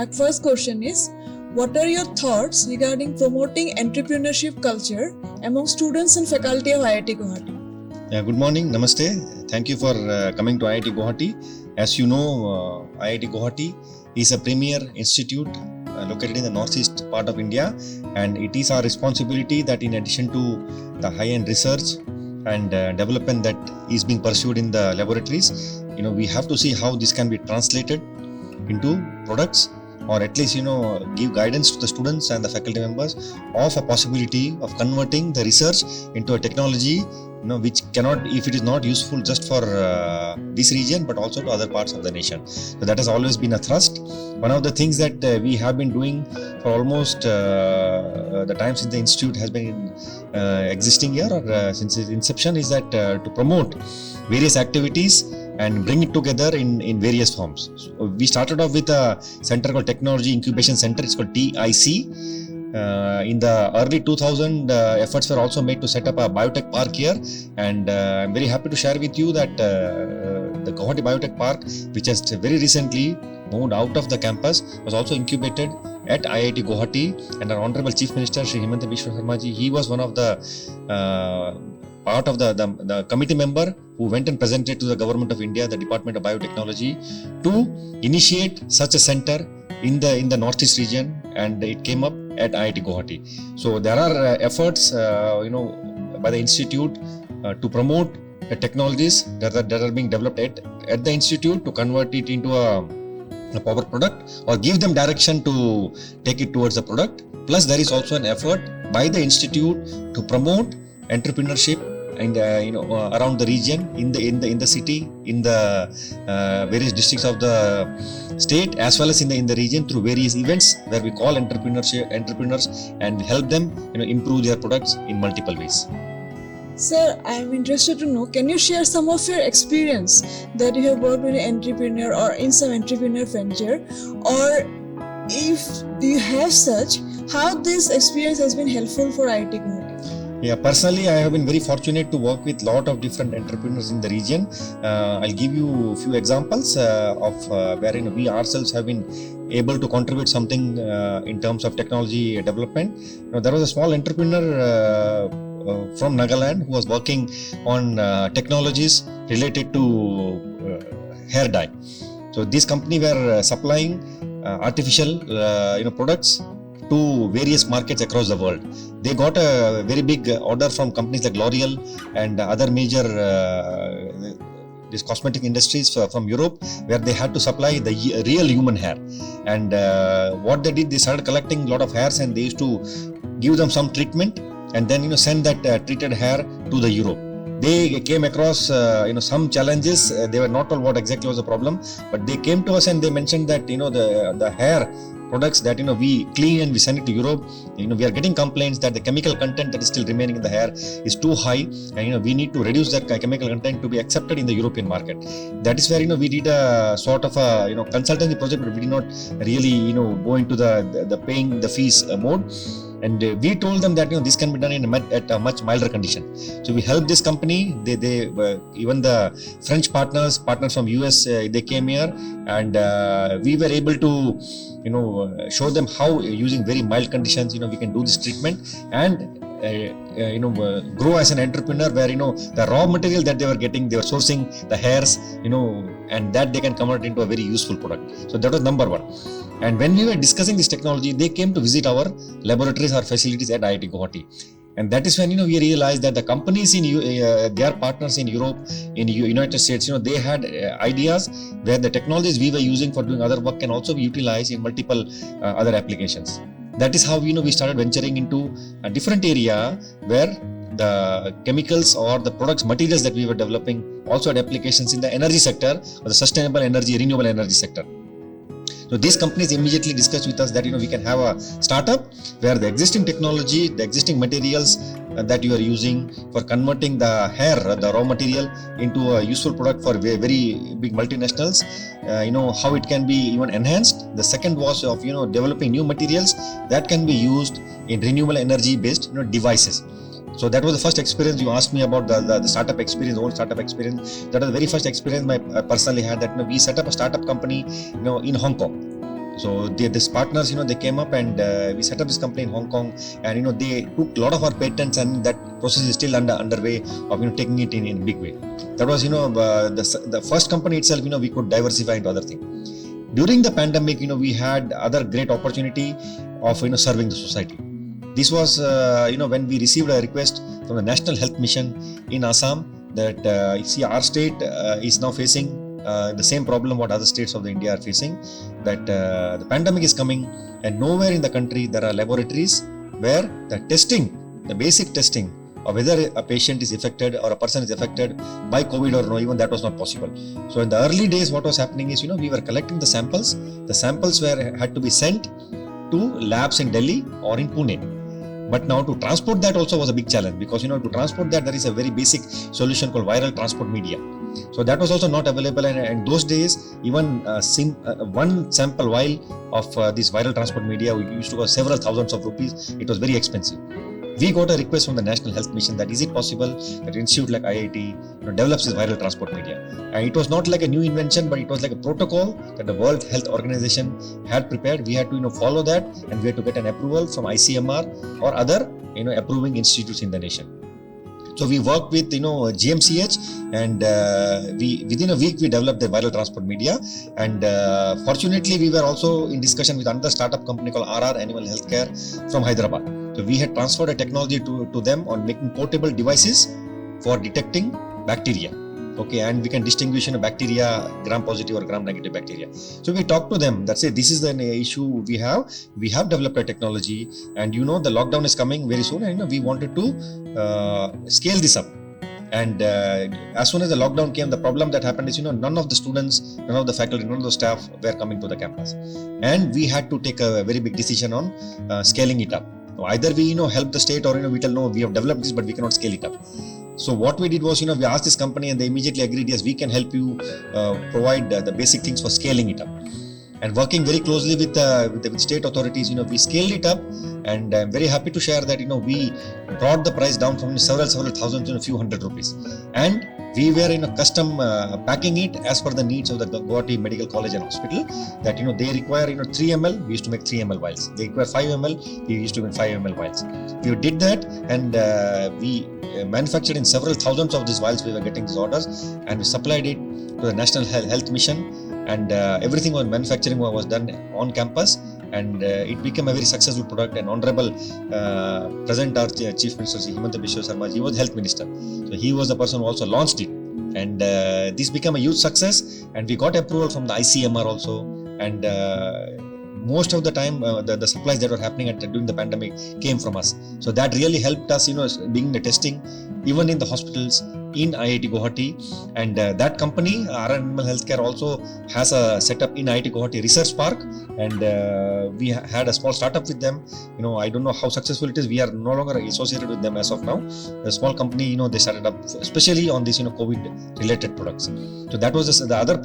My first question is, what are your thoughts regarding promoting entrepreneurship culture among students and faculty of IIT Guwahati? Good morning, namaste. Thank you for coming to IIT Guwahati. As you know, IIT Guwahati is a premier institute located in the northeast part of India, and it is our responsibility that in addition to the high-end research and development that is being pursued in the laboratories, we have to see how this can be translated into products, or at least give guidance to the students and the faculty members of a possibility of converting the research into a technology which cannot, if it is not useful just for this region but also to other parts of the nation. So that has always been a thrust. One of the things that we have been doing for almost the time since the institute has been existing here, or since its inception, is that to promote various activities and bring it together in various forms. So we started off with a center called Technology Incubation Center. It's called TIC. In the early 2000, efforts were also made to set up a biotech park here, and I'm very happy to share with you that the Guwahati Biotech Park, which has very recently moved out of the campus, was also incubated at IIT Guwahati, and our Honorable Chief Minister Shri Himanta Biswa Sarma ji, he was one of the part of the committee member who went and presented to the Government of India, the Department of Biotechnology, to initiate such a center in the northeast region, and it came up at IIT Guwahati. So there are efforts by the institute to promote the technologies that are being developed at the institute, to convert it into a power product or give them direction to take it towards a product. Plus there is also an effort by the institute to promote entrepreneurship and around the region, in the city, in the various districts of the state, as well as in the region, through various events where we call entrepreneurs and help them improve their products in multiple ways. Sir, I am interested to know, can you share some of your experience that you have worked with an entrepreneur or in some entrepreneur venture, or if you have such, how this experience has been helpful for IIT Guwahati? Yeah, personally, I have been very fortunate to work with lot of different entrepreneurs in the region. I'll give you a few examples of where we ourselves have been able to contribute something in terms of technology development. There was a small entrepreneur from Nagaland who was working on technologies related to hair dye. So this company were supplying artificial products to various markets across the world. They got a very big order from companies like L'Oreal and other major these cosmetic industries from Europe, where they had to supply the real human hair. And what they did, they started collecting a lot of hairs, and they used to give them some treatment and then send that treated hair to the Europe. They came across some challenges. They were not told what exactly was the problem, but they came to us and they mentioned that the hair products that we clean and we send it to Europe, we are getting complaints that the chemical content that is still remaining in the hair is too high, and we need to reduce that chemical content to be accepted in the European market. That is where we did a sort of a consultancy project, but we did not really go into the paying the fees mode. And we told them that this can be done at a much milder condition. So we helped this company. They even the French partners from US, they came here, and we were able to show them how using very mild conditions we can do this treatment and grow as an entrepreneur, where the raw material that they were getting, they were sourcing the hairs, and that they can convert into a very useful product. So that was number one. And when we were discussing this technology, they came to visit our laboratories, our facilities at IIT Guwahati. And that is when we realized that the companies in their partners in Europe, in United States, they had ideas where the technologies we were using for doing other work can also be utilized in multiple other applications. That is how we started venturing into a different area where the chemicals or the products, materials that we were developing also had applications in the energy sector, or the sustainable energy, renewable energy sector. So these companies immediately discussed with us that we can have a startup where the existing technology, the existing materials that you are using for converting the hair, the raw material, into a useful product for very big multinationals, how it can be even enhanced. The second was of developing new materials that can be used in renewable energy based devices. So that was the first experience. You asked me about the startup experience, old startup experience. That was the very first experience I personally had, that we set up a startup company in Hong Kong. So these partners, they came up and we set up this company in Hong Kong, and they took a lot of our patents, and that process is still underway of taking it in a big way. That was the first company itself. We could diversify into other things. During the pandemic, we had other great opportunity of serving the society. This was when we received a request from the National Health Mission in Assam that our state is now facing the same problem what other states of the India are facing, that the pandemic is coming, and nowhere in the country there are laboratories where the basic testing of whether a patient is affected or a person is affected by COVID or no, even that was not possible. So in the early days, what was happening is, we were collecting the samples. The samples had to be sent to labs in Delhi or in Pune. But now to transport that also was a big challenge, because to transport that, there is a very basic solution called viral transport media. So that was also not available, and those days even one sample vial of this viral transport media used to cost several thousands of rupees. It was very expensive. We got a request from the National Health Mission that is it possible that an institute like IIT develops this viral transport media. And it was not like a new invention, but it was like a protocol that the World Health Organization had prepared. We had to follow that, and we had to get an approval from ICMR or other approving institutes in the nation. So we worked with GMCH, and within a week we developed the viral transport media. And fortunately, we were also in discussion with another startup company called RR Animal Healthcare from Hyderabad. So we had transferred a technology to them on making portable devices for detecting bacteria. Okay, and we can distinguish bacteria, gram-positive or gram-negative bacteria. So we talked to them that say this is the issue we have. We have developed a technology, and the lockdown is coming very soon, and we wanted to scale this up. And as soon as the lockdown came, the problem that happened is none of the students, none of the faculty, none of the staff were coming to the campus, and we had to take a very big decision on scaling it up. Either we help the state, or we tell no, we have developed this but we cannot scale it up. So what we did was we asked this company, and they immediately agreed, yes, we can help you provide the basic things for scaling it up. And working very closely with state authorities, we scaled it up, and I'm very happy to share that we brought the price down from several thousands to a few hundred rupees, and we were custom packing it as per the needs of the Guwahati Medical College and Hospital. That they require 3 ml, we used to make 3 ml vials. They require 5 ml, we used to make 5 ml vials. We did that, and we manufactured in several thousands of these vials. We were getting these orders, and we supplied it to the National Health Mission. And everything was manufacturing was done on campus, and it became a very successful product. And Honorable present our Chief Minister Himanta Biswa Sarma, he was Health Minister, so he was the person who also launched it, and this became a huge success. And we got approval from the ICMR also, and most of the time the supplies that were happening during the pandemic came from us. So that really helped us being the testing even in the hospitals in IIT Guwahati. And that company, RR Animal Healthcare, also has a setup in IIT Guwahati Research Park, and we had a small startup with them. I don't know how successful it is. We are no longer associated with them as of now. A small company, they started up especially on this COVID related products. So that was the other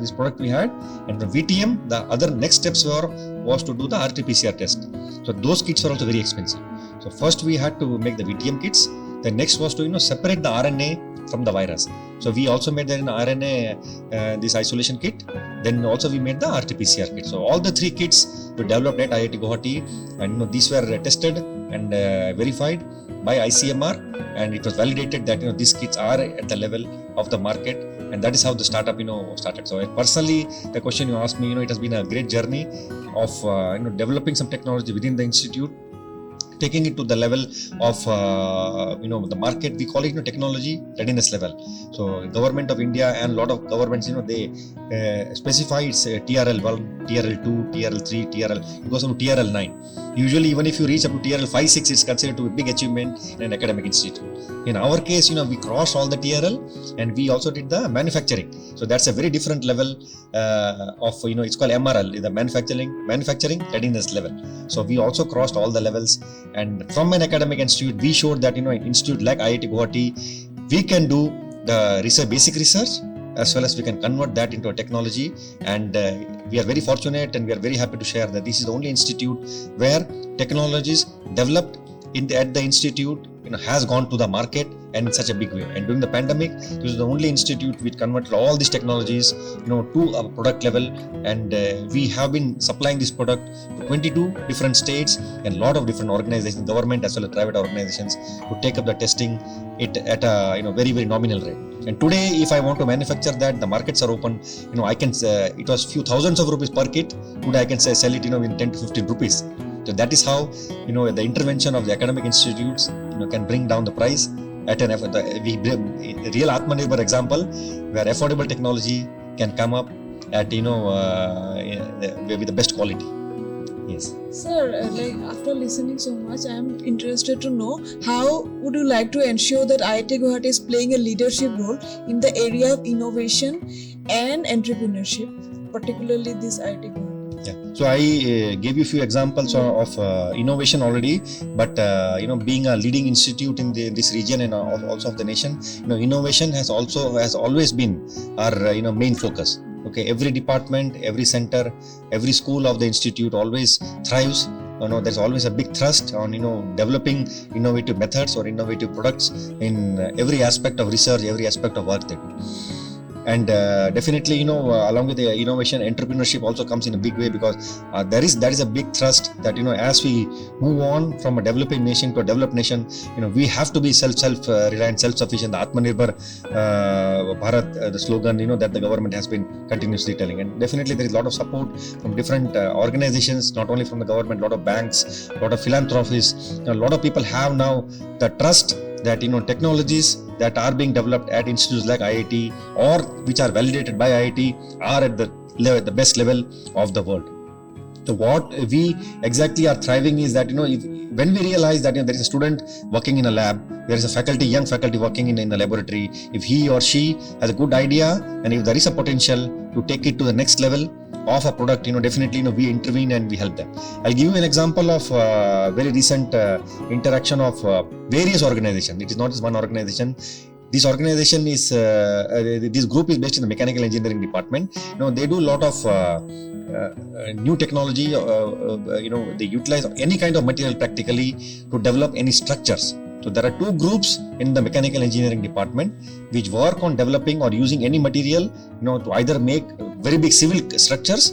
this product we had. And from VTM, the other next steps was to do the RT-PCR test. So those kits were also very expensive. So first we had to make the VTM kits. The next was to separate the RNA from the virus. So we also made the RNA this isolation kit. Then also we made the RT-PCR kit. So all the 3 kits we developed at IIT Guwahati, and these were tested and verified by ICMR, and it was validated that these kits are at the level of the market, and that is how the startup started. So personally, the question you asked me, it has been a great journey of developing some technology within the institute, taking it to the level of the market. We call it technology readiness level. So government of India and a lot of governments, they specify it's TRL 1, TRL 2, TRL 3, TRL, it goes on to TRL 9. Usually even if you reach up to TRL 5, 6, it's considered to be a big achievement in an academic institute. In our case, we crossed all the TRL, and we also did the manufacturing. So that's a very different level of it's called MRL, the manufacturing readiness level. So we also crossed all the levels, and from an academic institute, we showed that an institute like IIT Guwahati, we can do the basic research, as well as we can convert that into a technology. And we are very fortunate, and we are very happy to share that this is the only institute where technologies developed at the institute has gone to the market and in such a big way. And during the pandemic, this is the only institute which converted all these technologies to a product level, and we have been supplying this product to 22 different states and a lot of different organizations, government as well as private organizations, to take up the testing it at a very very nominal rate. And today, if I want to manufacture that, the markets are open. I can it was few thousands of rupees per kit. Today I can sell it in 10 to 15 rupees. So that is how the intervention of the academic institutes can bring down the price at an real Atmanirbhar example, where affordable technology can come up at with the best quality. Yes. Sir, after listening so much, I am interested to know how would you like to ensure that IIT Guwahati is playing a leadership role in the area of innovation and entrepreneurship, particularly this IIT Guwahati. Yeah. So I gave you a few examples of innovation already, but being a leading institute in this region and also of the nation, innovation has always been our main focus. Okay, every department, every center, every school of the institute always thrives. There's always a big thrust on developing innovative methods or innovative products in every aspect of research, every aspect of work they do. And definitely along with the innovation, entrepreneurship also comes in a big way, because that is a big thrust that as we move on from a developing nation to a developed nation, we have to be self-reliant, self-sufficient. The Atmanirbhar Bharat, the slogan that the government has been continuously telling. And definitely there is a lot of support from different organizations, not only from the government, a lot of banks, a lot of philanthropists. A lot of people have now the trust that technologies that are being developed at institutes like IIT or which are validated by IIT are at the best level of the world. So what we exactly are thriving is that when we realize that there is a student working in a lab, there is a young faculty working in a laboratory, if he or she has a good idea and if there is a potential to take it to the next level of a product, definitely we intervene and we help them. I'll give you an example of very recent interaction of various organizations. It is not just one organization. This organization is this group is based in the mechanical engineering department. They do a lot of new technology. They utilize any kind of material practically to develop any structures. So there are two groups in the mechanical engineering department which work on developing or using any material, to either make very big civil structures,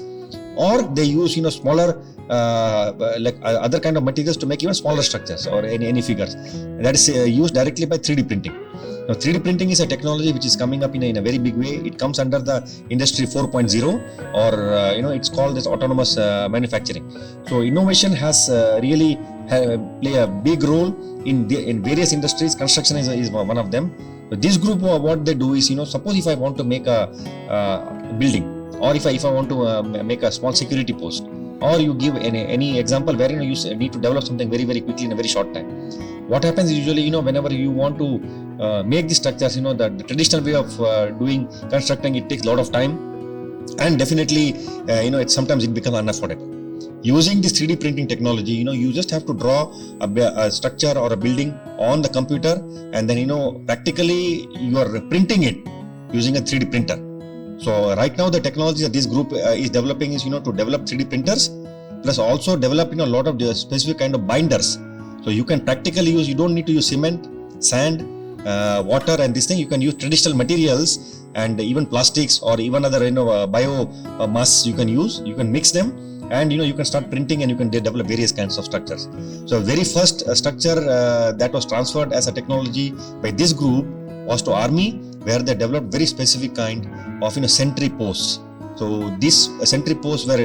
or they use smaller other kind of materials to make even smaller structures or any figures. And that is used directly by 3D printing. Now 3D printing is a technology which is coming up in a very big way. It comes under the industry 4.0, or it's called this autonomous manufacturing. So innovation has really play a big role in various industries. Construction is one of them. So this group, what they do is, suppose if I want to make a building, or if I want to make a small security post, or you give any example where you need to develop something very very quickly in a very short time. What happens is usually, whenever you want to make the structures, the traditional way of doing constructing, it takes a lot of time, and definitely sometimes it becomes unaffordable. Using this 3D printing technology, you just have to draw a structure or a building on the computer, and then practically you are printing it using a 3D printer. So right now the technology that this group is developing is to develop 3D printers, plus also develop a lot of the specific kind of binders. So you can practically use, you don't need to use cement, sand, water and this thing. You can use traditional materials and even plastics or even other bio mass you can use. You can mix them, and you can start printing and you can develop various kinds of structures. So very first structure that was transferred as a technology by this group was to Army, where they developed very specific kind of sentry posts. So these sentry posts were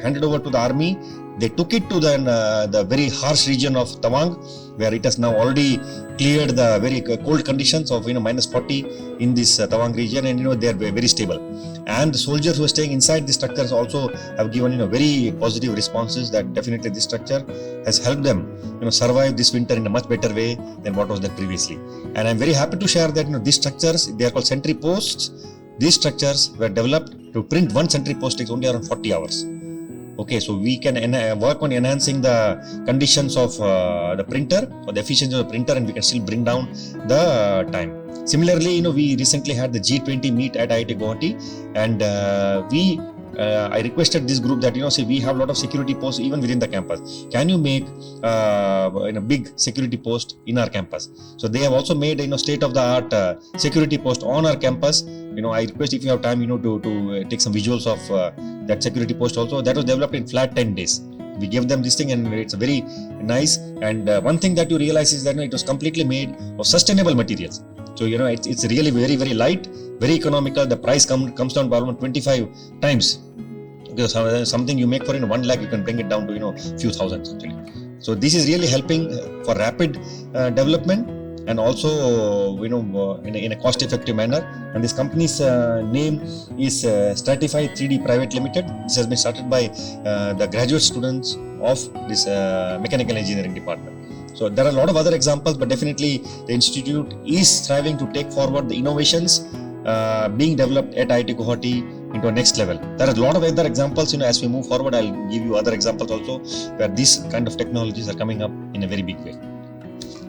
handed over to the Army. They took it to the very harsh region of Tawang, where it has now already cleared the very cold conditions of minus 40 in this Tawang region, and they are very stable. And the soldiers who are staying inside the structures also have given very positive responses that definitely this structure has helped them survive this winter in a much better way than what was there previously. And I'm very happy to share that these structures, they are called sentry posts. These structures were developed to print one sentry post takes only around 40 hours. Okay, so we can work on enhancing the conditions of the printer or the efficiency of the printer, and we can still bring down the time. Similarly, we recently had the G20 meet at IIT Guwahati, and we I requested this group that, say we have a lot of security posts even within the campus. Can you make in a big security post in our campus? So they have also made state-of-the-art security post on our campus. I request if you have time, to take some visuals of that security post also. That was developed in flat 10 days. We gave them this thing and it's very nice. And one thing that you realize is that it was completely made of sustainable materials. So, it's really very, very light, very economical. The price comes down by almost 25 times. Because something you make for 1 lakh, you can bring it down to few thousands actually. So this is really helping for rapid development and also in a cost-effective manner. And this company's name is Stratify 3D Private Limited. This has been started by the graduate students of this mechanical engineering department. So there are a lot of other examples, but definitely the institute is striving to take forward the innovations being developed at IIT Guwahati into a next level. There are a lot of other examples, as we move forward, I'll give you other examples also where these kind of technologies are coming up in a very big way.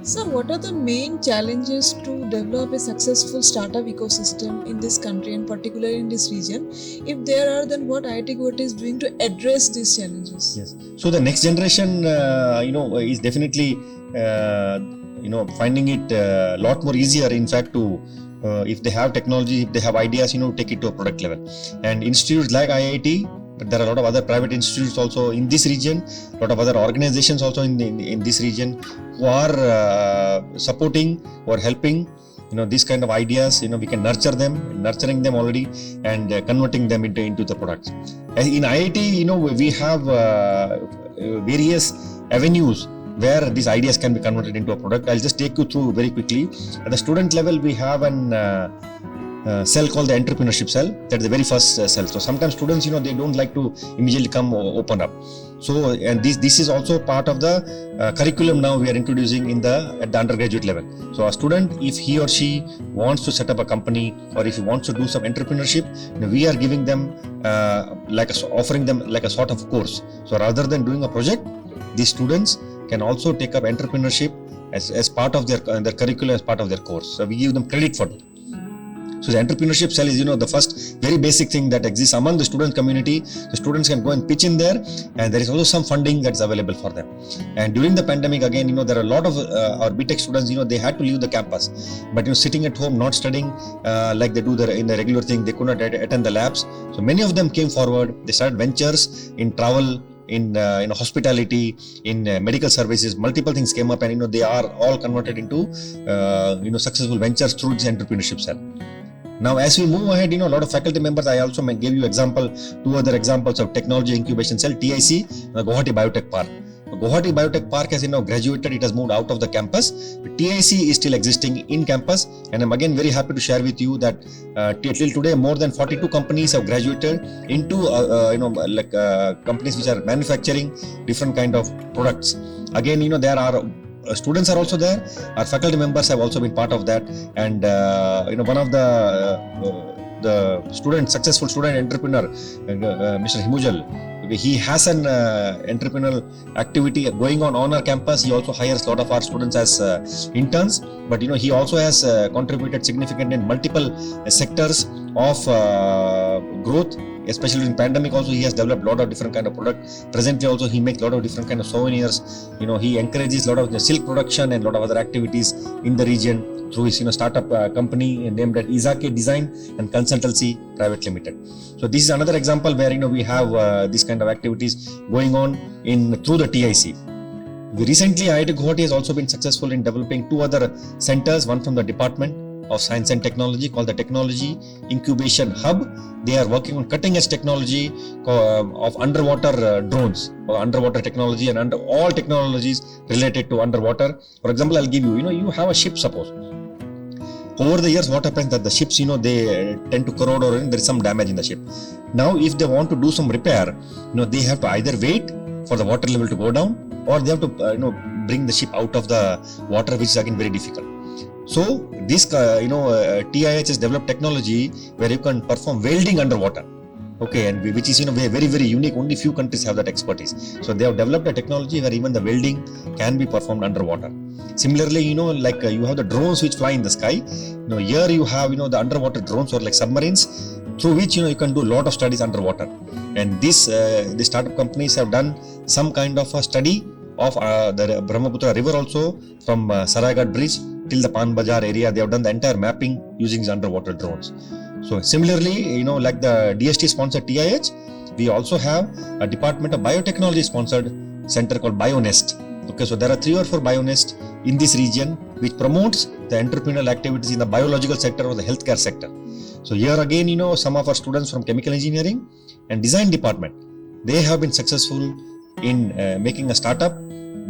Sir, what are the main challenges to develop a successful startup ecosystem in this country and particularly in this region? If there are, then what IIT Guwahati is doing to address these challenges? Yes. So the next generation, is definitely, finding it a lot more easier, in fact, to if they have technology, if they have ideas, take it to a product level. And institutes like IIT, but there are a lot of other private institutes also in this region, a lot of other organizations also in this region who are supporting or helping these kind of ideas. We can nurturing them already and converting them into the products. In IIT, we have various avenues where these ideas can be converted into a product. I'll just take you through very quickly. At the student level, we have an cell called the Entrepreneurship cell. That's the very first cell. So sometimes students, they don't like to immediately come open up. So, and this is also part of the curriculum now we are introducing at the undergraduate level. So a student, if he or she wants to set up a company or if he wants to do some entrepreneurship, we are giving them offering them like a sort of course. So rather than doing a project, these students can also take up entrepreneurship as part of their curriculum, as part of their course. So we give them credit for it. So the entrepreneurship cell is, the first very basic thing that exists among the student community. The students can go and pitch in there, and there is also some funding that's available for them. And during the pandemic, again, there are a lot of our BTech students, they had to leave the campus, but sitting at home, not studying like they do in the regular thing, they could not attend the labs. So many of them came forward. They started ventures in travel, in hospitality, in medical services. Multiple things came up, and they are all converted into successful ventures through this entrepreneurship cell. Now, as we move ahead, a lot of faculty members, I also gave you two other examples of technology incubation cell, TIC, Guwahati Biotech Park. Guwahati Biotech Park has graduated, it has moved out of the campus. TIC is still existing in campus, and I'm again very happy to share with you that till today more than 42 companies have graduated into companies which are manufacturing different kind of products. Again, there are students are also there. Our faculty members have also been part of that, and one of the successful student entrepreneur, Mr. Himujal, he has an entrepreneurial activity going on our campus. He also hires a lot of our students as interns, but he also has contributed significantly in multiple sectors of growth. Especially in pandemic also, he has developed a lot of different kind of product. Presently also, he makes a lot of different kind of souvenirs. He encourages a lot of the silk production and a lot of other activities in the region through his startup company named at Izake Design and Consultancy Private Limited. So this is another example where we have these kind of activities going on through the TIC. Recently, IIT Guwahati has also been successful in developing two other centers, one from the Department of Science and Technology called the Technology Incubation Hub. They are working on cutting edge technology of underwater drones or underwater technology and all technologies related to underwater. For example, I'll give you, you have a ship, suppose. Over the years, what happens that the ships, they tend to corrode or there is some damage in the ship. Now, if they want to do some repair, they have to either wait for the water level to go down or they have to, bring the ship out of the water, which is again very difficult. So this TIH has developed technology where you can perform welding underwater, okay, and which is very, very unique. Only few countries have that expertise. So they have developed a technology where even the welding can be performed underwater. Similarly, you have the drones which fly in the sky. Here you have the underwater drones or like submarines. through which you can do a lot of studies underwater. And the startup companies have done some kind of a study of the Brahmaputra river also, from Sarayaghat bridge till the Pan Bazaar area. They have done the entire mapping using the underwater drones. So similarly, like the DST sponsored TIH, we also have a Department of Biotechnology sponsored center called BioNest. Okay, so there are 3 or 4 BioNest in this region which promotes the entrepreneurial activities in the biological sector or the healthcare sector. So here again, some of our students from chemical engineering and design department, they have been successful in making a startup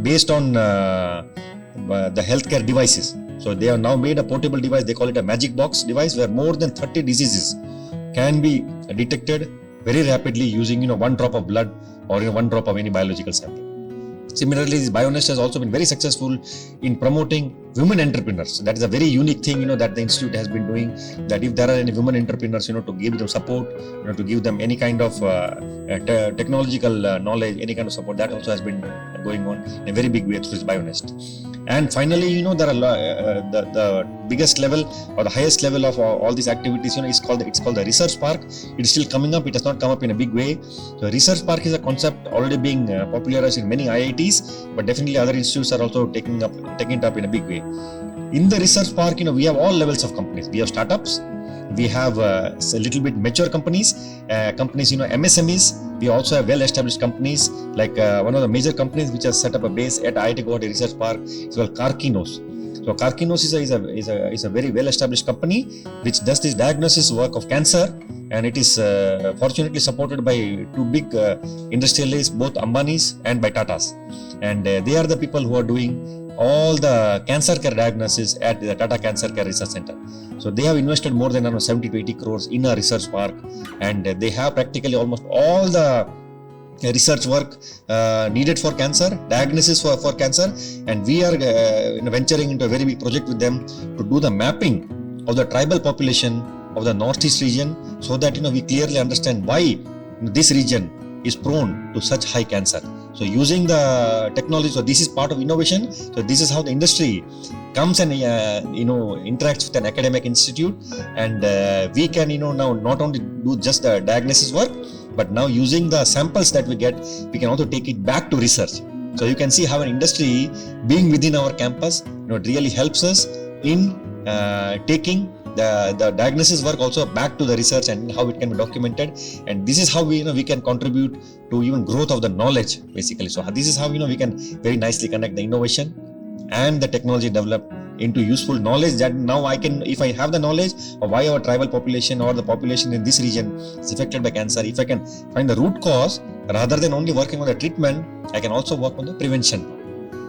based on the healthcare devices. So they have now made a portable device, they call it a magic box device, where more than 30 diseases can be detected very rapidly using 1 drop of blood or 1 drop of any biological sample. Similarly, this BioNest has also been very successful in promoting women entrepreneurs. That is a very unique thing, that the institute has been doing. That if there are any women entrepreneurs, to give them support, to give them any kind of technological knowledge, any kind of support, that also has been going on in a very big way through this BioNest. And finally, there are the biggest level or the highest level of all these activities, it's called the research park. It is still coming up. It has not come up in a big way. So research park is a concept already being popularized in many IITs, but definitely other institutes are also taking it up in a big way. In the research park, we have all levels of companies. We have startups. We have a little bit mature companies, MSMEs. We also have well-established companies, like one of the major companies which has set up a base at IIT Guwahati Research Park is called Karkinos. So Karkinos is a very well-established company which does this diagnosis work of cancer, and it is fortunately supported by 2 big industrialists, both Ambanis and by Tatas. And they are the people who are doing all the cancer care diagnosis at the Tata Cancer Care Research Center. So they have invested more than 70 to 80 crores in a research park, and they have practically almost all the research work needed for cancer, diagnosis for cancer, and we are venturing into a very big project with them to do the mapping of the tribal population of the northeast region, so that we clearly understand why this region is prone to such high cancer. So using the technology, so this is part of innovation. So this is how the industry comes and interacts with an academic institute, and we can now not only do just the diagnosis work, but now using the samples that we get, we can also take it back to research. So you can see how an industry being within our campus, it really helps us in taking the diagnosis work also back to the research and how it can be documented. And this is how we can contribute to even growth of the knowledge, basically. So this is how we can very nicely connect the innovation and the technology developed into useful knowledge, that now I can, if I have the knowledge of why our tribal population or the population in this region is affected by cancer, if I can find the root cause rather than only working on the treatment, I can also work on the prevention.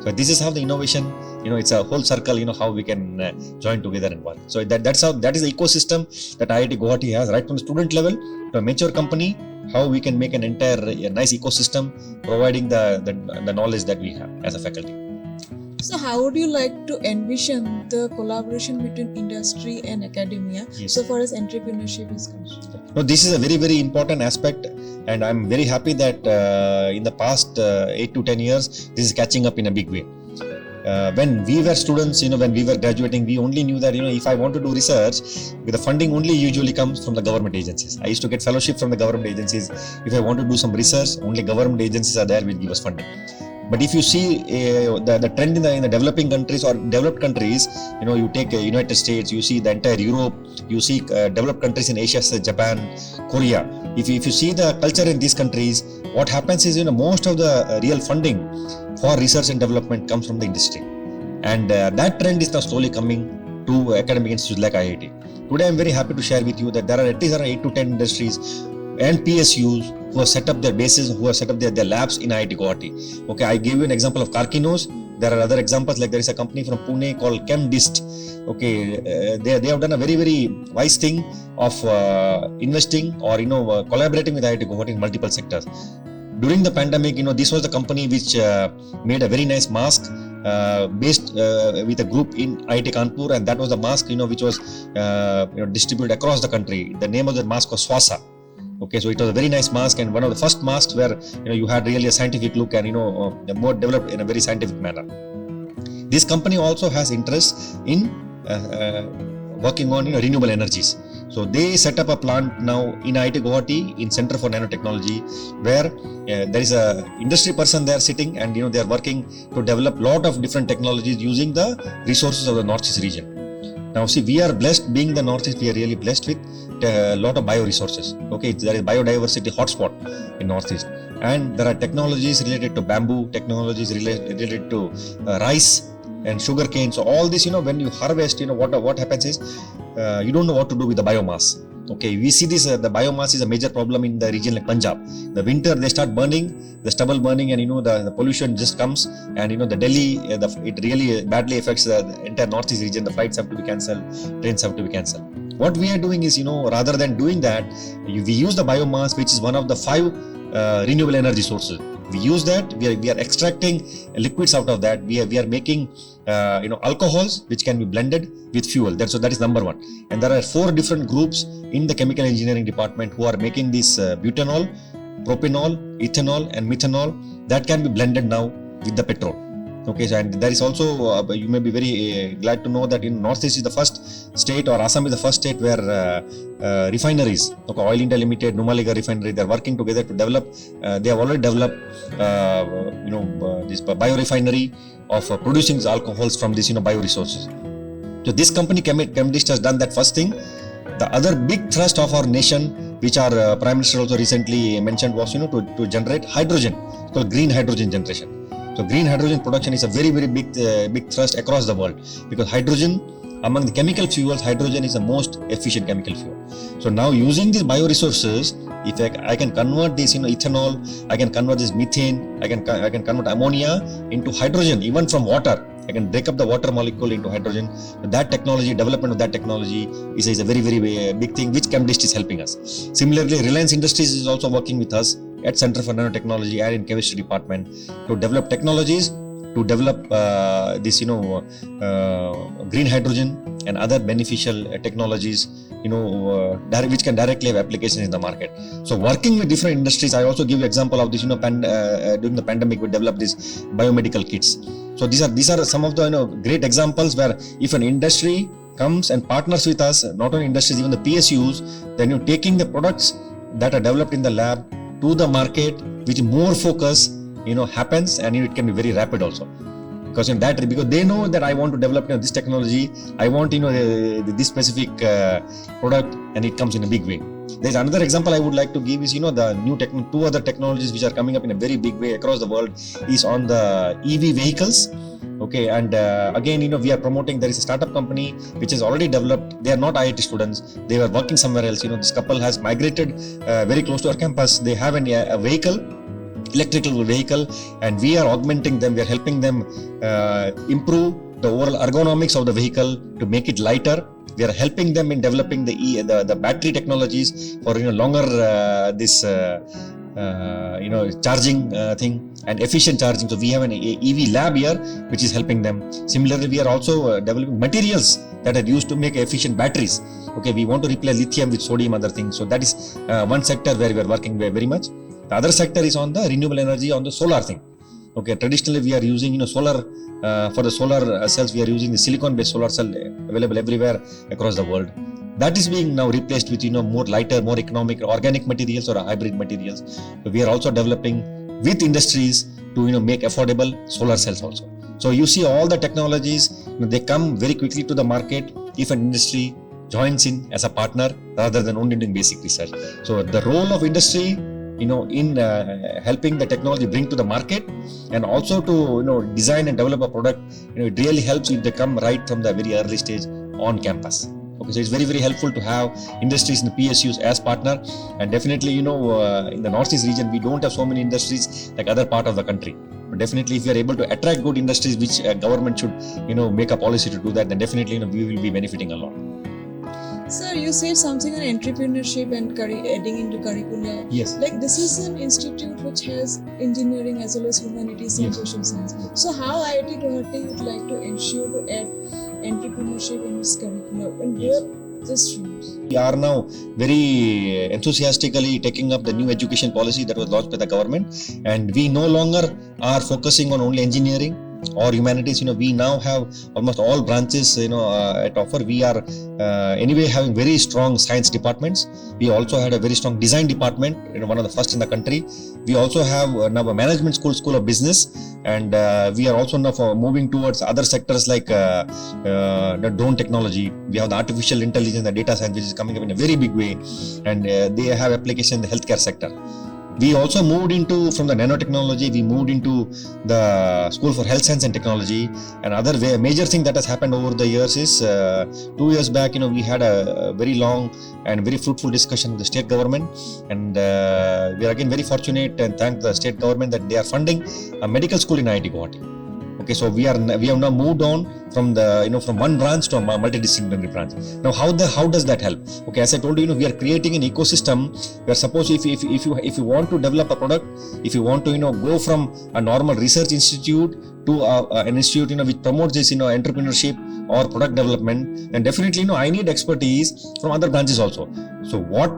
So this is how the innovation, it's a whole circle, how we can join together and work. So that is the ecosystem that IIT Guwahati has, right from the student level to a mature company, how we can make an entire nice ecosystem, providing the knowledge that we have as a faculty. So how would you like to envision the collaboration between industry and academia, so far as entrepreneurship is concerned? No, this is a very, very important aspect, and I'm very happy that in the past 8 to 10 years, this is catching up in a big way. When we were students, when we were graduating, we only knew that, if I want to do research, the funding only usually comes from the government agencies. I used to get fellowship from the government agencies. If I want to do some research, only government agencies are there which give us funding. But if you see the trend in the developing countries or developed countries, you take United States, you see the entire Europe, you see developed countries in Asia, such as Japan, Korea. If you see the culture in these countries, what happens is, most of the real funding for research and development comes from the industry. And that trend is now slowly coming to academic institutes like IIT. Today, I'm very happy to share with you that there are at least around 8 to 10 industries and PSUs who have set up their bases, who have set up their labs in IIT Guwahati. Okay, I gave you an example of Karkinos. There are other examples, like there is a company from Pune called ChemDist. Okay, they have done a very, very wise thing of investing or collaborating with IIT Guwahati in multiple sectors. During the pandemic, this was the company which made a very nice mask based with a group in IIT Kanpur, and that was the mask which was distributed across the country. The name of the mask was Swasa. Okay, so it was a very nice mask, and one of the first masks where you had really a scientific look and more developed in a very scientific manner. This company also has interest in working on renewable energies. So they set up a plant now in IIT Guwahati in Center for Nanotechnology, where there is a industry person there sitting, and they are working to develop lot of different technologies using the resources of the Northeast region. Now see, we are blessed, being the Northeast, we are really blessed with a lot of bioresources. Okay, there is biodiversity hotspot in Northeast, and there are technologies related to bamboo, technologies related to rice and sugar cane. So all this, when you harvest, what happens is you don't know what to do with the biomass. Okay, we see this, the biomass is a major problem in the region like Punjab. The winter they start burning, the stubble burning, and the pollution just comes, and the Delhi, it really badly affects the entire Northeast region. The flights have to be cancelled, trains have to be cancelled. What we are doing is, rather than doing that, we use the biomass, which is one of the 5 renewable energy sources. We use that, we are extracting liquids out of that. We are making alcohols which can be blended with fuel. So that is number 1. And there are 4 different groups in the chemical engineering department who are making this butanol, propanol, ethanol and methanol that can be blended now with the petrol. Okay, so, and there is also, you may be very glad to know that in Northeast is the first state, or Assam is the first state where refineries, okay, Oil India Limited, Numaligarh Refinery, they are working together to develop, they have already developed, this biorefinery of producing alcohols from these, bioresources. So this company, Chemdist, has done that first thing. The other big thrust of our nation, which our Prime Minister also recently mentioned, was, to generate hydrogen, called green hydrogen generation. So green hydrogen production is a very, very big thrust across the world, because hydrogen, among the chemical fuels, hydrogen is the most efficient chemical fuel. So now using these bioresources, if I can convert this, ethanol, I can convert this methane, I can convert ammonia into hydrogen, even from water. I can break up the water molecule into hydrogen. So that technology, development of that technology is a very, very big thing, which Chemdist is helping us. Similarly, Reliance Industries is also working with us at Center for Nanotechnology and in Chemistry Department to develop technologies, to develop this, green hydrogen and other beneficial technologies, which can directly have applications in the market. So working with different industries, I also give you example of this, during the pandemic, we developed these biomedical kits. So these are some of the great examples where if an industry comes and partners with us, not only industries, even the PSUs, then you're taking the products that are developed in the lab to the market, which more focus happens, and it can be very rapid also, because because they know that I want to develop this technology, I want this specific product, and it comes in a big way. There's another example I would like to give is the new 2 other technologies which are coming up in a very big way across the world is on the EV vehicles. Okay, and again, we are promoting. There is a startup company which has already developed. They are not IIT students. They were working somewhere else. This couple has migrated very close to our campus. They have a vehicle, electrical vehicle, and we are augmenting them. We are helping them improve the overall ergonomics of the vehicle to make it lighter. We are helping them in developing the battery technologies for longer charging thing and efficient charging. So we have an EV lab here which is helping them. Similarly, we are also developing materials that are used to make efficient batteries. Okay, we want to replace lithium with sodium, other things. So that is one sector where we are working very much. The other sector is on the renewable energy, on the solar thing. Okay, traditionally we are using solar for the solar cells. We are using the silicon-based solar cell available everywhere across the world. That is being now replaced with more lighter, more economic organic materials or hybrid materials. So we are also developing with industries to make affordable solar cells also. So you see all the technologies, they come very quickly to the market if an industry joins in as a partner rather than only doing basic research. So the role of industry in helping the technology bring to the market, and also to design and develop a product, it really helps if they come right from the very early stage on campus. Okay, so it's very, very helpful to have industries in the PSUs as partner, and definitely in the Northeast region we don't have so many industries like other part of the country. But definitely if we are able to attract good industries, which government should make a policy to do that, then definitely we will be benefiting a lot. Sir, you said something on entrepreneurship and adding into curricula. Yes. Like this is an institute which has engineering as well as humanities and social science. So how IIT Guwahati would like to ensure to add entrepreneurship in its curriculum and both the streams? We are now very enthusiastically taking up the new education policy that was launched by the government, and we no longer are focusing on only engineering. or humanities, we now have almost all branches, at offer. We are anyway having very strong science departments. We also had a very strong design department, one of the first in the country. We also have now a management school of business, and we are also now moving towards other sectors like the drone technology. We have the artificial intelligence, the data science, which is coming up in a very big way, and they have application in the healthcare sector. We also moved from the nanotechnology, we moved into the School for Health Science and Technology. Another major thing that has happened over the years is 2 years back, we had a very long and very fruitful discussion with the state government, and we are again very fortunate and thank the state government that they are funding a medical school in IIT Guwahati. Okay, so we have now moved on from from one branch to a multidisciplinary branch. Now, how does that help? Okay, as I told you, we are creating an ecosystem where, suppose if you want to develop a product, if you want to go from a normal research institute to an institute which promotes this entrepreneurship or product development, then definitely I need expertise from other branches also. So what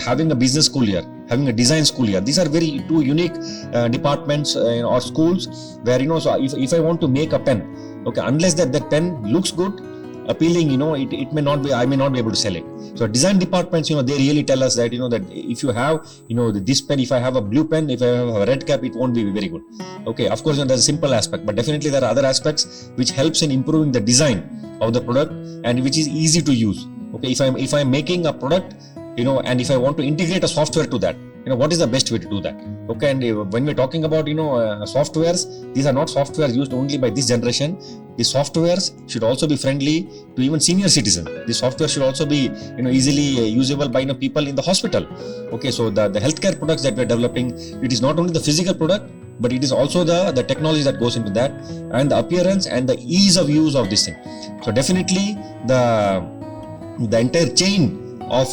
having a business school here, having a design school here, these are very two unique departments or schools where so if I want to make a pen, okay, unless that pen looks good, appealing, it may not be, I may not be able to sell it. So design departments, they really tell us that that if you have this pen, if I have a blue pen, if I have a red cap, it won't be very good. Okay, of course, there's a simple aspect, but definitely there are other aspects which helps in improving the design of the product and which is easy to use. Okay, if I'm making a product, and if I want to integrate a software to that, what is the best way to do that? Okay, and when we're talking about softwares, these are not softwares used only by this generation. The softwares should also be friendly to even senior citizens. The software should also be easily usable by people in the hospital. Okay, so the healthcare products that we're developing, it is not only the physical product, but it is also the technology that goes into that, and the appearance and the ease of use of this thing. So definitely the entire chain of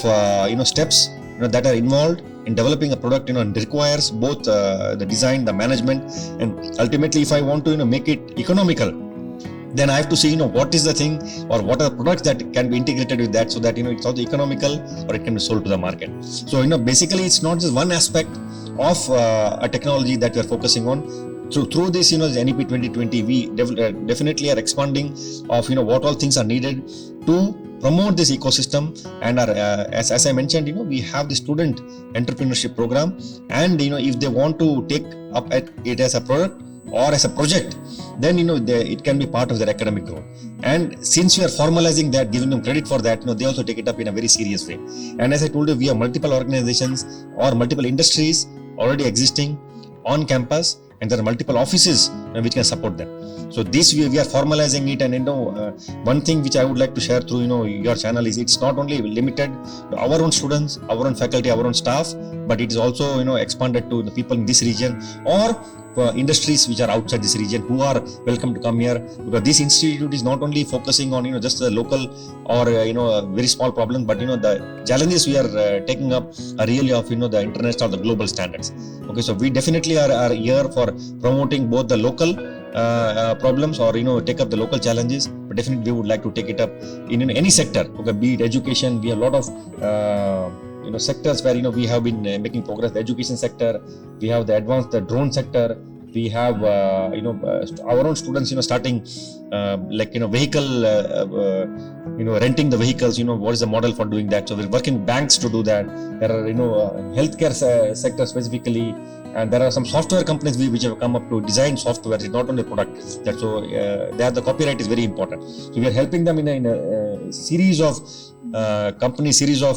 steps that are involved in developing a product requires both the design, the management, and ultimately if I want to make it economical, then I have to see what is the thing or what are the products that can be integrated with that, so that it's also economical or it can be sold to the market. So basically it's not just one aspect of a technology that we are focusing on. Through this, the NEP 2020, we definitely are expanding of what all things are needed to promote this ecosystem. And as I mentioned, we have the student entrepreneurship program, and if they want to take up it as a product or as a project, then it can be part of their academic growth. And since we are formalizing that, giving them credit for that, they also take it up in a very serious way. And as I told you, we have multiple organizations or multiple industries already existing on campus, and there are multiple offices which can support them. So this we are formalizing it, and one thing which I would like to share through your channel is it's not only limited to our own students, our own faculty, our own staff, but it is also expanded to the people in this region or industries which are outside this region who are welcome to come here, because this institute is not only focusing on just the local or a very small problem, but the challenges we are taking up are really of the international or the global standards. Okay, so we definitely are here for promoting both the local problems or take up the local challenges, but definitely we would like to take it up in any sector. Okay, be it education, we have a lot of sectors where we have been making progress. The education sector, we have the advanced drone sector, we have our own students starting vehicle renting the vehicles. What is the model for doing that? So we're working with banks to do that. There are healthcare sector specifically, and there are some software companies which have come up to design software. It's not only product. So there the copyright is very important. So we are helping them in a series of companies, series of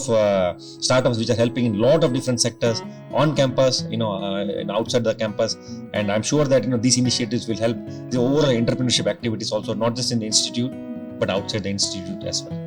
startups which are helping in a lot of different sectors on campus, and outside the campus. And I'm sure that these initiatives will help the overall entrepreneurship activities also, not just in the institute but outside the institute as well.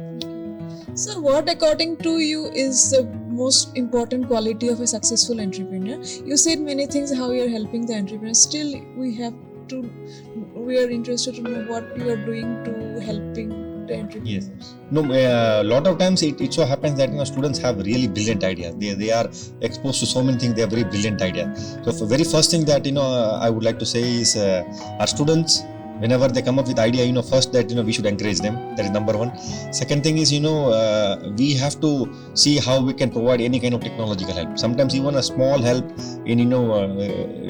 So what according to you is the most important quality of a successful entrepreneur? You said many things how you are helping the entrepreneurs. Still we are interested to know what you are doing to helping the entrepreneurs. Yes. No, a lot of times it so happens that students have really brilliant ideas. They are exposed to so many things. They have very brilliant ideas. So the very first thing that I would like to say is our students whenever they come up with idea, first that we should encourage them. That is number one. Second thing is we have to see how we can provide any kind of technological help. Sometimes even a small help in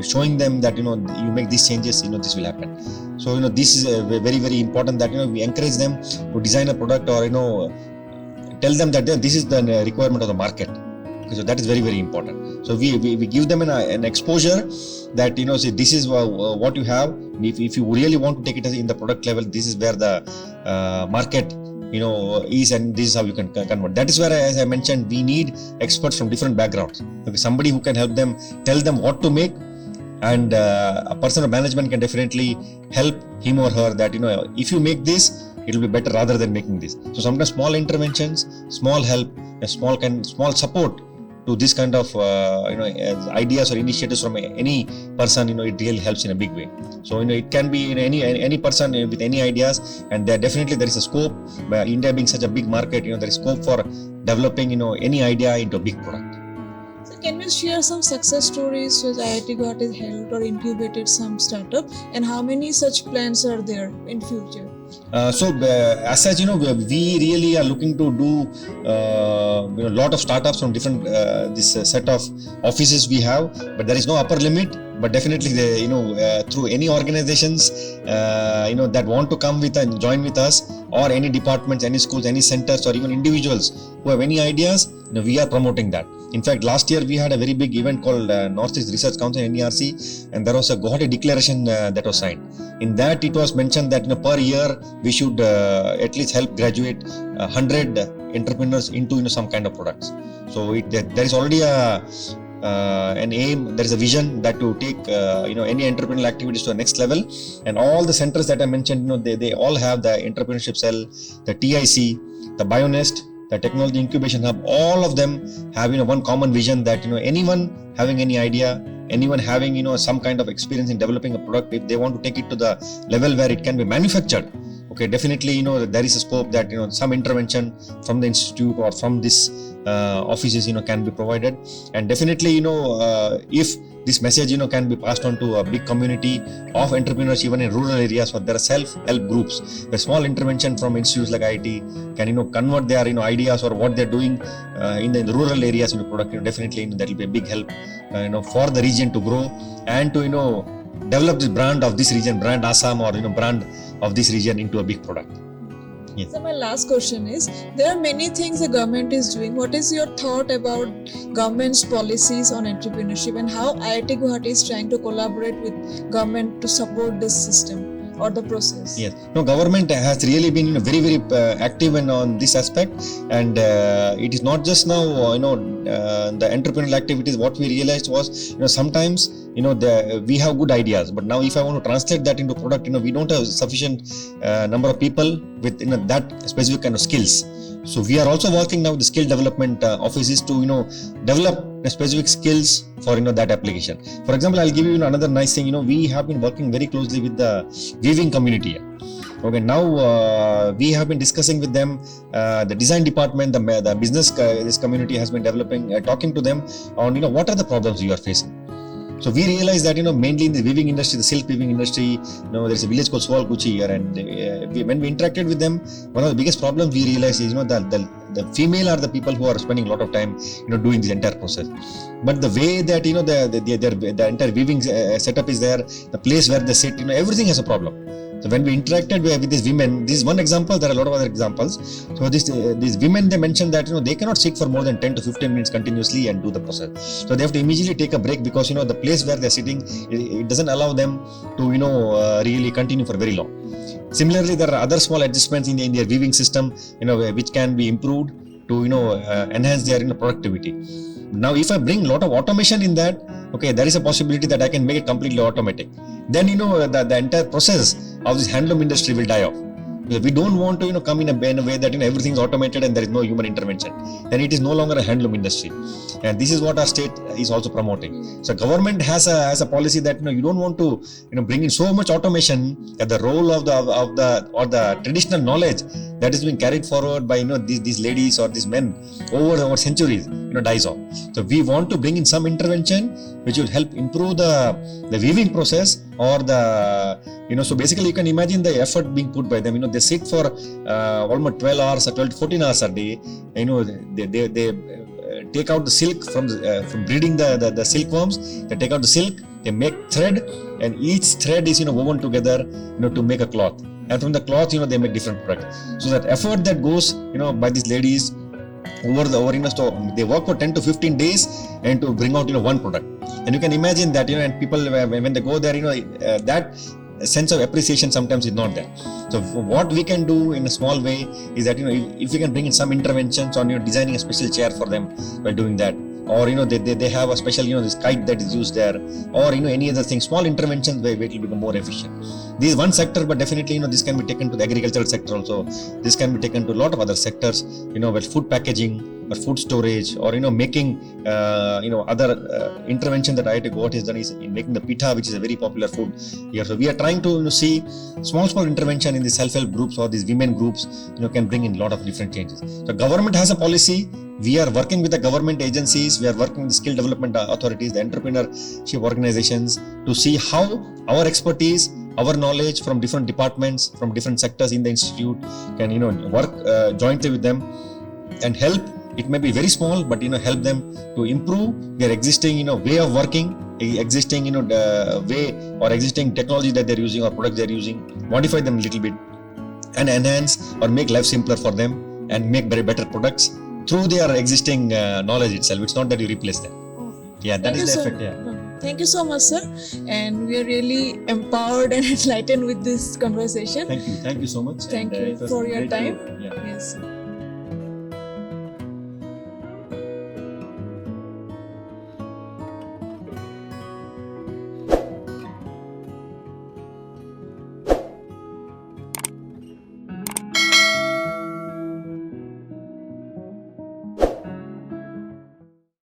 showing them that you make these changes, this will happen. So this is very very important, that we encourage them to design a product, or tell them that this is the requirement of the market. Okay, so that is very very important. So we give them an exposure that say this is what you have. If you really want to take it in the product level, this is where the market is, and this is how you can convert. That is where, as I mentioned, we need experts from different backgrounds. Okay, somebody who can help them, tell them what to make, and a person of management can definitely help him or her that if you make this, it will be better rather than making this. So sometimes small interventions, small help, small support to this kind of ideas or initiatives from any person, it really helps in a big way. So it can be any person with any ideas, and there is a scope. By India being such a big market, there is scope for developing any idea into a big product. So can you share some success stories which IIT Guwahati helped or incubated some startup, and how many such plans are there in future? As such, we really are looking to do lot of startups from different this set of offices we have, but there is no upper limit. But definitely, through any organizations that want to come with and join with us, or any departments, any schools, any centers, or even individuals who have any ideas, we are promoting that. In fact, last year we had a very big event called Northeast Research Council (NERC), and there was a Guwahati declaration that was signed. In that, it was mentioned that per year we should at least help graduate 100 entrepreneurs into some kind of products. So there is already an aim, there is a vision that to take any entrepreneurial activities to the next level. And all the centers that I mentioned, they all have the entrepreneurship cell, the TIC, the Bionest, the technology incubation hub. All of them have one common vision that anyone having any idea, anyone having some kind of experience in developing a product, if they want to take it to the level where it can be manufactured, okay, definitely there is a scope that some intervention from the institute or from this offices can be provided. And definitely if this message can be passed on to a big community of entrepreneurs even in rural areas, or there are self-help groups where small intervention from institutes like IIT can convert their ideas or what they're doing in the rural areas into product. Definitely that will be a big help for the region to grow and to develop this brand of this region, brand Assam, or brand of this region into a big product. Yes. So my last question is, there are many things the government is doing. What is your thought about government's policies on entrepreneurship, and how IIT Guwahati is trying to collaborate with government to support this system or the process? Yes. No, government has really been very very active on this aspect, and it is not just now the entrepreneurial activities. What we realized was sometimes we have good ideas, but now if I want to translate that into product, we don't have sufficient number of people with that specific kind of skills. So we are also working now with the skill development offices to develop specific skills for that application. For example, I'll give you another nice thing. We have been working very closely with the weaving community. Okay, now we have been discussing with them, the design department, the business this community has been developing, talking to them on what are the problems you are facing. So we realized that mainly in the weaving industry, the silk weaving industry, there is a village called Swalkuchi here, and when we interacted with them, one of the biggest problems we realized is that the female are the people who are spending a lot of time doing this entire process. But the way that the entire weaving setup is there, the place where they sit, everything has a problem. So when we interacted with these women, this is one example, there are a lot of other examples. So these women, they mentioned that they cannot sit for more than 10 to 15 minutes continuously and do the process. So they have to immediately take a break, because the place where they're sitting, it doesn't allow them to really continue for very long. Similarly, there are other small adjustments in their weaving system which can be improved to enhance their productivity. Now if I bring a lot of automation in that, okay, there is a possibility that I can make it completely automatic. Then the entire process of this handloom industry will die off. We don't want to come in a way that everything is automated and there is no human intervention. Then it is no longer a handloom industry, and this is what our state is also promoting. So government has a policy that you don't want to bring in so much automation that the role of the traditional knowledge that has been carried forward by these ladies or these men over centuries dies off. So we want to bring in some intervention which will help improve the weaving process or the so basically you can imagine the effort being put by them. They sit for almost 12 hours or 12 to 14 hours a day. They take out the silk from breeding the silkworms. They take out the silk, they make thread, and each thread is woven together to make a cloth. And from the cloth they make different products. So that effort that goes by these ladies over so they work for 10 to 15 days and to bring out one product. And you can imagine that and people when they go there that sense of appreciation sometimes is not there. So what we can do in a small way is that if we can bring in some interventions on designing a special chair for them by doing that, or they have a special this kite that is used there, or any other thing, small interventions where it will become more efficient. This is one sector, but definitely this can be taken to the agricultural sector also. This can be taken to a lot of other sectors, where food packaging or food storage, or making other intervention that IIT Guwahati has done is in making the pitha, which is a very popular food here. So we are trying to see small intervention in the self-help groups or these women groups can bring in a lot of different changes. So government has a policy. We are working with the government agencies, we are working with the skill development authorities, the entrepreneurship organizations to see how our expertise, our knowledge from different departments, from different sectors in the institute can work jointly with them and help. It may be very small, but help them to improve their existing way of working, existing way or existing technology that they're using or products they're using, modify them a little bit and enhance or make life simpler for them and make very better products through their existing knowledge itself. It's not that you replace them. Yeah, that is the effect. Yeah. Thank you so much, sir. And we are really empowered and enlightened with this conversation. Thank you so much. Thank you for your time. Yeah. Yes.